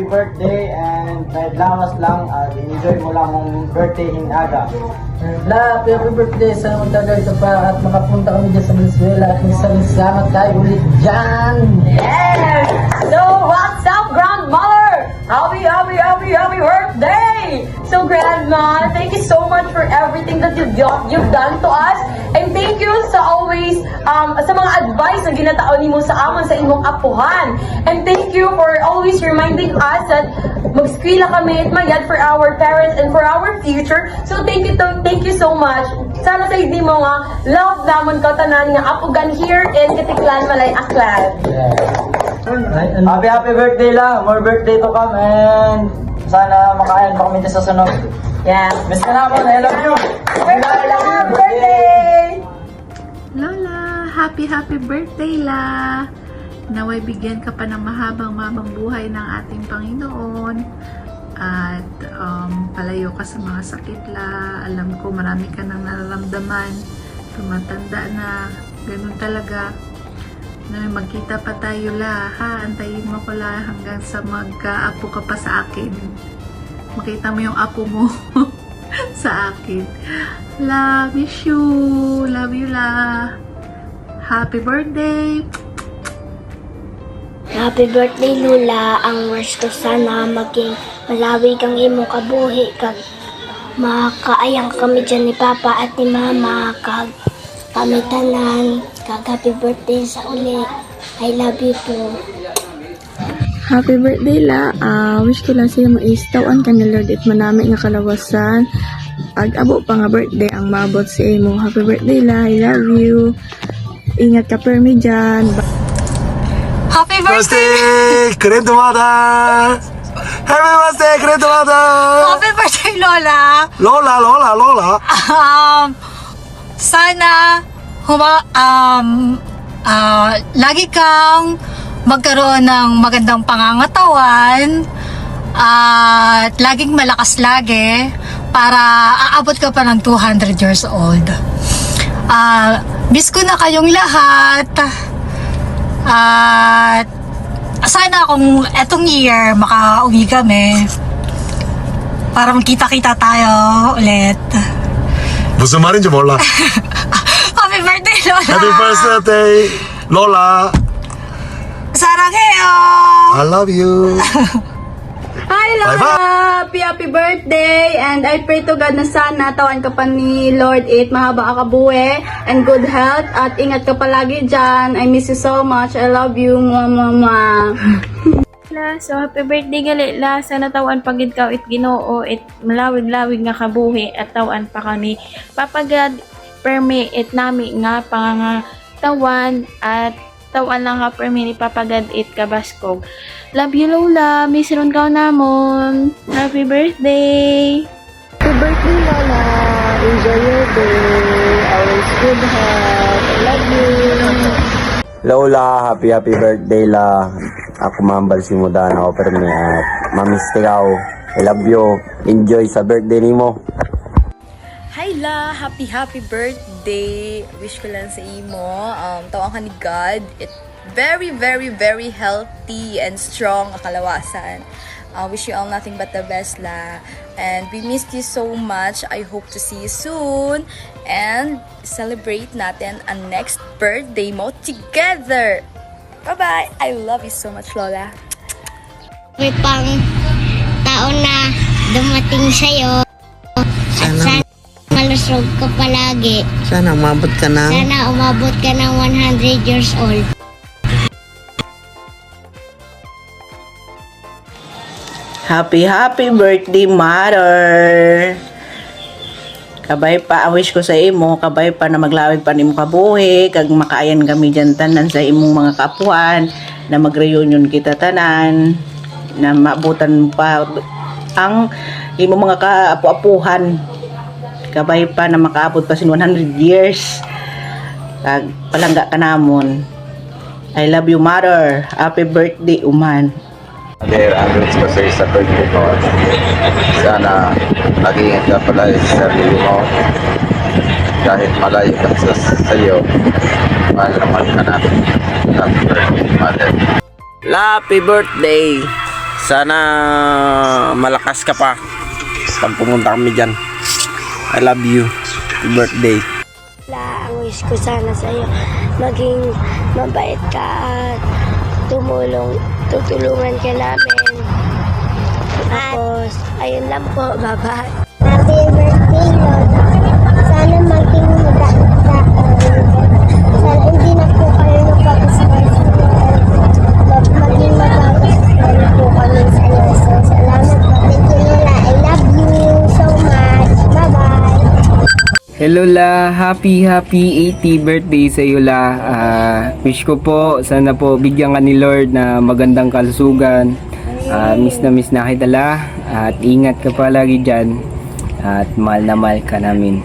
happy birthday and kahit lawas lang, enjoy mo lang ang birthday in aga. Happy birthday sa magtagal ka pa at makapunta kami dyan sa Venezuela at salamat tayo ulit dyan. Yes! So, what's up, grandmother? Happy birthday! So, grandma, thank you so much for everything that you've done to us. And thank you sa always, sa mga advice na ginataon mo sa amon sa imong apuhan. And thank you for always reminding us that mag-eskwela kami at mayad for our parents and for our future. So, thank you so much. Sana sa hindi mo nga, love namon ka tanan nga apugan here in Katiklan, Malay, Aklan. Happy birthday lang. More birthday to come and sana makain pa kami sa sunod. Yeah. Miss ka naman. I love you. Birthday! Lola, happy birthday la! Naway bigyan ka pa ng mahabang buhay ng ating Panginoon at palayo ka sa mga sakit la. Alam ko marami ka nang nararamdaman, tumatanda na, ganun talaga. Na magkita pa tayo la, ha? Antayin mo ko la hanggang sa magka-apo ka pa sa akin. Makita mo yung apo mo sa akin. La, miss you. Love you la. Happy birthday. Happy birthday Lola. Ang wish ko sana maging malawig ang imong kabuhi kag makaayang kami dyan ni Papa at ni Mama kag kami tanan kag happy birthday sa uli. I love you po. Happy birthday la. Wish ko lang siya maistawan ka ni Lord it manami nga kalawasan. Ag-abo pa nga birthday ang maabot sa imo. Happy birthday la. I love you. Ingat ka permi dyan. Happy birthday, Krendumada! Happy birthday, Krendumada! Happy birthday, Lola! Lola! Sana lagi kang magkaroon ng magandang pangangatawan at laging malakas lagi para aabot ka pa ng 200 years old. Miss ko na kayong lahat at sana kung etong year makauwi kami para magkita-kita tayo ulit. 무슨 말인지 몰라. Happy birthday, Lola! Happy birthday, Lola! 사랑해요! I love you. Hi Lola! Happy birthday! And I pray to God na sana tawan ka pa ni Lord it mahaba ka buhay and good health at ingat ka palagi dyan. I miss you so much. I love you, mama. So happy birthday gali la. Sana tawan pagid ka it Ginoo it malawig-lawig nga kabuhi at tawan pa ka ni Papa God permi it nami nga pangangatawan at tawan lang ka permi ni Papa God it kabaskog. Love you Lola. Miss ron ka namon. Happy birthday. Happy birthday Lola. Enjoy your day. Always good health. I love you. Lola, happy birthday la. Ako mambal si Mudan ako permi at mamiss ikaw. I love you. Enjoy sa birthday nimo. Hi la! Happy birthday! Wish ko lang sa imo. Tawang ka ni God. It very healthy and strong ang kalawasan. Wish you all nothing but the best la. And we missed you so much. I hope to see you soon. And celebrate natin ang next birthday mo together. Bye-bye! I love you so much, Lola. May pang taon na dumating sa'yo. At sana malusog ka palagi. Sana umabot ka ng Sana umabot ka ng 100 years old. Happy birthday, mother! Kabay pa, ang wish ko sa imo, kabay pa na maglawig pa nimo kabuhi, kag makaayan kami dyan tanan sa imong mga kapuan, na mag-reunion kita tanan, na maabutan pa ang imong mga kaapu-apuhan. Kabay pa na makaabot pa sin 100 years. Kag palangga ka namon. I love you, mother. Happy birthday, uman. Dear, ang wish ko sa birthday ko, sana mag-ingat ka pala sa sarili mo. Kahit malayo ka sa iyo, mahal naman ka natin. Happy birthday, mother. Happy birthday Sana malakas ka pa pag pumunta kami dyan. I love you. Happy birthday. Ang wish ko sana sa'yo, maging mabait ka at tutulungan ka namin. Tapos, ayun lang po, bye-bye. Happy birthday, Lola. Sana maging mabait ka. Sana hindi na po kayo nagpapaspas. Maging mabait po kami sa iyo. So, salamat po. Thank you, Lola. I love you so much. Bye-bye. Hello La, happy 80th birthday sa iyo La. Wish ko po, sana po bigyan ka ni Lord na magandang kalusugan. Miss na kita La. At ingat ka palagi dyan. At mahal na mahal ka namin.